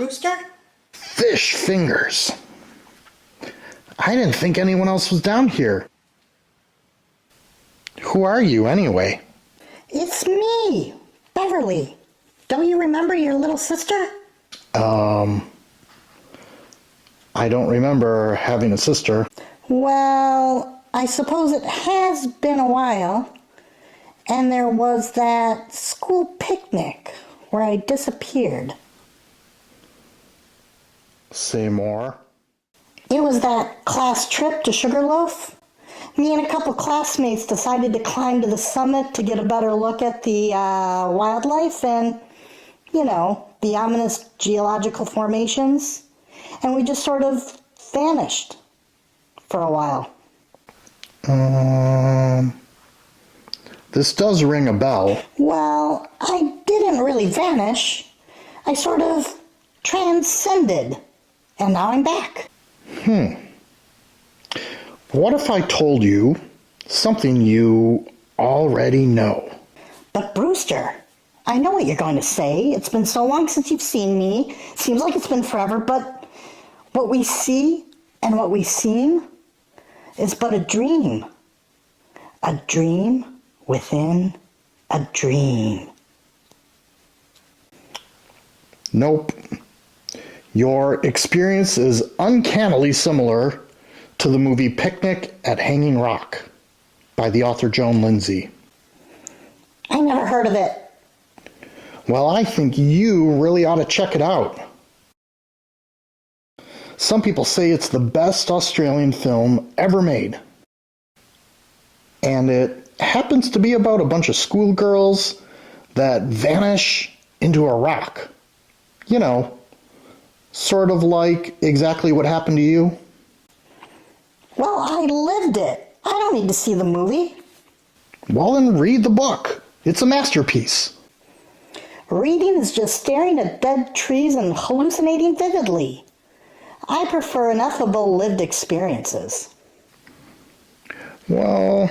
Brewster? Fish fingers. I didn't think anyone else was down here. Who are you, anyway? It's me, Beverly. Don't you remember your little sister? I don't remember having a sister. Well, I suppose it has been a while. And there was that school picnic where I disappeared. Say more. It was that class trip to Sugarloaf. Me and a couple classmates decided to climb to the summit to get a better look at the wildlife and, the ominous geological formations. And we just sort of vanished for a while. This does ring a bell. Well, I didn't really vanish. I sort of transcended. And now I'm back. What if I told you something you already know? But Brewster, I know what you're going to say. It's been so long since you've seen me. Seems like it's been forever, but what we see and what we seem is but a dream. A dream within a dream. Nope. Your experience is uncannily similar to the movie Picnic at Hanging Rock by the author Joan Lindsay. I never heard of it. Well, I think you really ought to check it out. Some people say it's the best Australian film ever made. And it happens to be about a bunch of schoolgirls that vanish into a rock. Sort of like exactly what happened to you. Well, I lived it. I don't need to see the movie. Well, then read the book. It's a masterpiece. Reading is just staring at dead trees and hallucinating vividly. I prefer ineffable lived experiences. Well,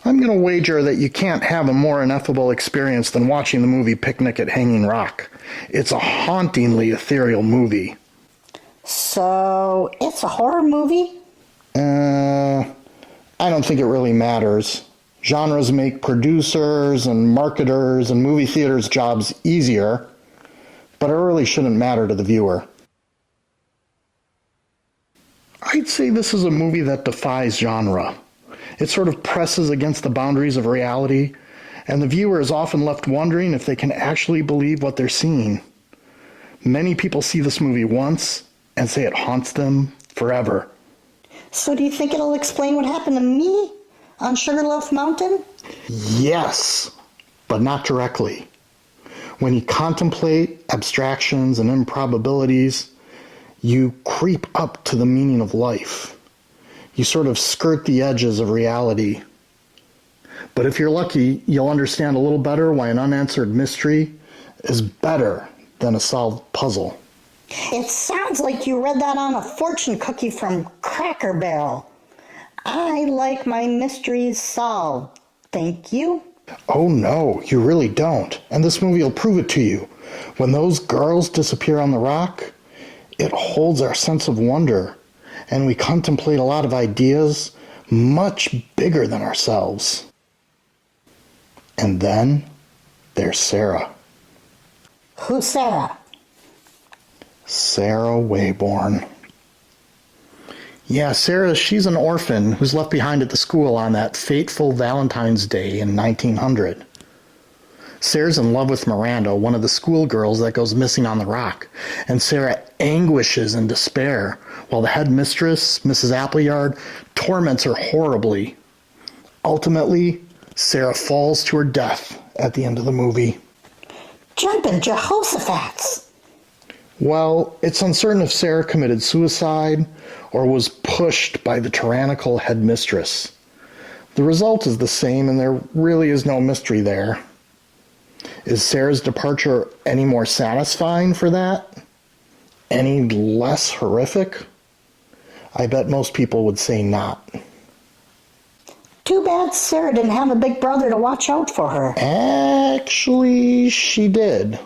I'm going to wager that you can't have a more ineffable experience than watching the movie Picnic at Hanging Rock. It's a hauntingly ethereal movie. So, it's a horror movie? I don't think it really matters. Genres make producers and marketers and movie theaters' jobs easier, but it really shouldn't matter to the viewer. I'd say this is a movie that defies genre. It sort of presses against the boundaries of reality, and the viewer is often left wondering if they can actually believe what they're seeing. Many people see this movie once and say it haunts them forever. So do you think it'll explain what happened to me on Sugarloaf Mountain? Yes, but not directly. When you contemplate abstractions and improbabilities, you creep up to the meaning of life. You sort of skirt the edges of reality. But if you're lucky, you'll understand a little better why an unanswered mystery is better than a solved puzzle. It sounds like you read that on a fortune cookie from Cracker Barrel. I like my mysteries solved. Thank you. Oh no, you really don't. And this movie will prove it to you. When those girls disappear on the rock, it holds our sense of wonder, and we contemplate a lot of ideas much bigger than ourselves. And then there's Sarah. Who's Sarah? Sarah Wayborn. Yeah, Sarah, she's an orphan who's left behind at the school on that fateful Valentine's Day in 1900. Sarah's in love with Miranda, one of the schoolgirls that goes missing on the rock, and Sarah anguishes in despair while the headmistress, Mrs. Appleyard, torments her horribly. Ultimately, Sarah falls to her death at the end of the movie. Jumpin' Jehoshaphat's. Well, it's uncertain if Sarah committed suicide or was pushed by the tyrannical headmistress. The result is the same, and there really is no mystery there. Is Sarah's departure any more satisfying for that? Any less horrific? I bet most people would say not. Too bad Sarah didn't have a big brother to watch out for her. Actually, she did.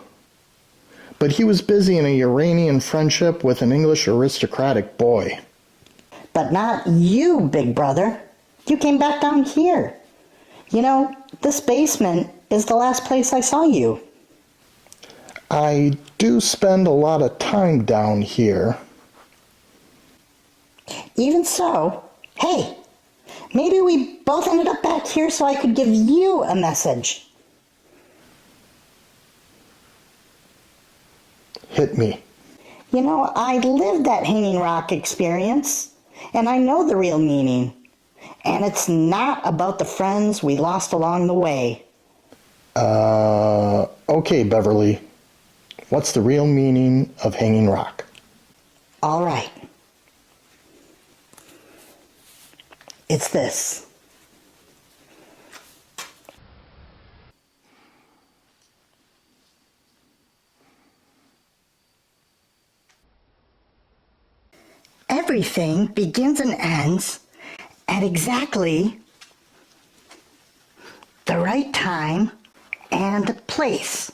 but he was busy in a Uranian friendship with an English aristocratic boy. But not you, big brother. You came back down here. You know, this basement is the last place I saw you. I do spend a lot of time down here. Even so, hey, maybe we both ended up back here so I could give you a message. Hit me. You know, I lived that Hanging Rock experience, and I know the real meaning. And it's not about the friends we lost along the way. Okay, Beverly. What's the real meaning of Hanging Rock? All right. It's this. Everything begins and ends at exactly the right time and place.